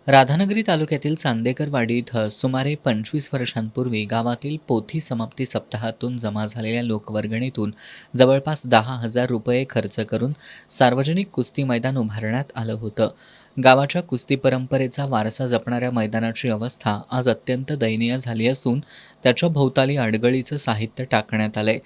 राधानगरी तालुक्यातील चांदेकरवाडी इथं सुमारे 25 वर्षांपूर्वी गावातील पोथी समाप्ती सप्ताहातून जमा झालेल्या लोकवर्गणीतून जवळपास 10,000 रुपये खर्च करून सार्वजनिक कुस्ती मैदान उभारण्यात आलं होतं. गावाच्या कुस्ती परंपरेचा वारसा जपणाऱ्या मैदानाची अवस्था आज अत्यंत दयनीय झाली असून त्याच्या भोवताली अडगळीचं साहित्य टाकण्यात आलंय.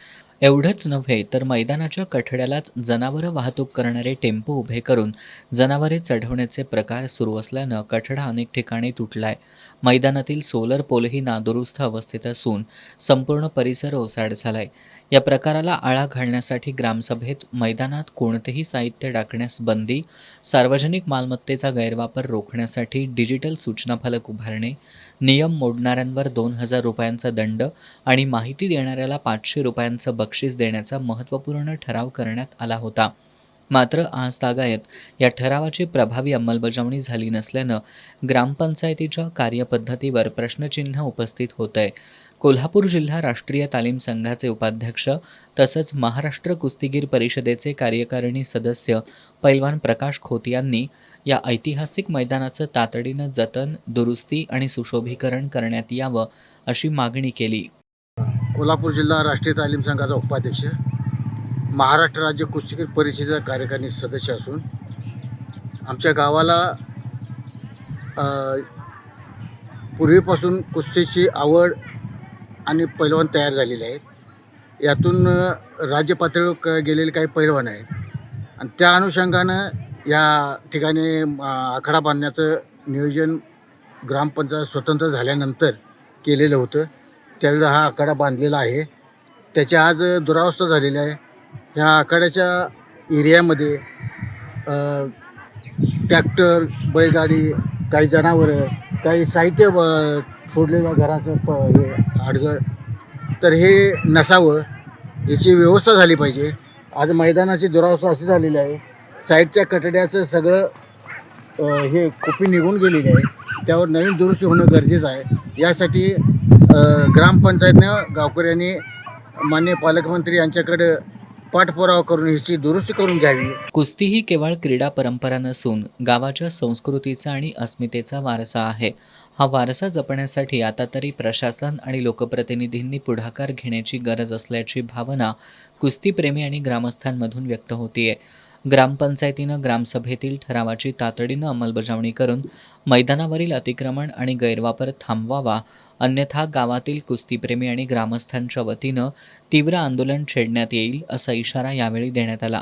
एवढंच नव्हे तर मैदानाच्या कठड्यालाच जनावरं वाहतूक करणारे टेम्पो उभे करून जनावरे चढवण्याचे प्रकार सुरू असल्यानं कठडा अनेक ठिकाणी तुटलाय. मैदानातील सोलर पोलही नादुरुस्त अवस्थेत असून संपूर्ण परिसर ओसाड झालाय. या प्रकाराला आळा घालण्यासाठी ग्रामसभेत मैदानात कोणतेही साहित्य टाकण्यास बंदी, सार्वजनिक मालमत्तेचा गैरवापर रोखण्यासाठी डिजिटल सूचनाफलक उभारणे, नियम मोडणाऱ्यांवर 2,000 रुपयांचा दंड आणि माहिती देणाऱ्याला 500 रुपयांचं बक्षीस देण्याचा महत्त्वपूर्ण ठराव करण्यात आला होता. मात्र आजतागायत या ठरावाची प्रभावी अंमलबजावणी झाली नसल्यानं ग्रामपंचायतीच्या कार्यपद्धतीवर प्रश्नचिन्ह उपस्थित होत आहे. कोल्हापूर जिल्हा राष्ट्रीय तालीम संघाचे उपाध्यक्ष तसंच महाराष्ट्र कुस्तीगीर परिषदेचे कार्यकारिणी सदस्य पैलवान प्रकाश खोत यांनी या ऐतिहासिक मैदानाचं तातडीनं जतन, दुरुस्ती आणि सुशोभीकरण करण्यात यावं अशी मागणी केली. कोल्हापूर जिल्हा राष्ट्रीय तालीम संघाचा उपाध्यक्ष, महाराष्ट्र राज्य कुस्तीगीर परिषदेचा कार्यकारिणी सदस्य असून आमच्या गावाला पूर्वीपासून कुस्तीची आवड आणि पैलवान तयार झालेले आहेत. यातून राज्य पातळीवर गेलेले काही पैलवान आहेत आणि त्या अनुषंगानं या ठिकाणी आखाडा बांधण्याचं नियोजन ग्रामपंचायत स्वतंत्र झाल्यानंतर केलेलं होतं. त्यावेळी हा आखाडा बांधलेला आहे. त्याची आज दुरावस्था झालेली आहे. ह्या आखाड्याच्या एरियामध्ये ट्रॅक्टर, बैलगाडी, काही जनावरं, काही साहित्य सोडलेलं घराचं हे आडगळ, तर हे नसावं याची व्यवस्था झाली पाहिजे. आज मैदानाची दुरावस्था अशी झालेली आहे, साईडच्या कठड्याचं सगळं हे कोपी निघून गेलेली आहे. त्यावर नवीन दुरुस्ती होणं गरजेचं आहे. यासाठी ग्रामपंचायतनं गावकऱ्यांनी माननीय पालकमंत्री यांच्याकडे पाठपुरावा करून ह्याची दुरुस्ती करून घ्यावी. कुस्ती ही केवळ क्रीडा परंपरा नसून गावाच्या संस्कृतीचा आणि अस्मितेचा वारसा आहे. हा वारसा जपण्यासाठी आता तरी प्रशासन आणि लोकप्रतिनिधींनी पुढाकार घेण्याची गरज असल्याची भावना कुस्तीप्रेमी आणि ग्रामस्थांमधून व्यक्त होतीये. ग्रामपंचायतीनं ग्रामसभेतील ठरावाची तातडीनं अंमलबजावणी करून मैदानावरील अतिक्रमण आणि गैरवापर थांबवावा, अन्यथा गावातील कुस्तीप्रेमी आणि ग्रामस्थांच्या वतीनं तीव्र आंदोलन छेडण्यात येईल असा इशारा यावेळी देण्यात आला.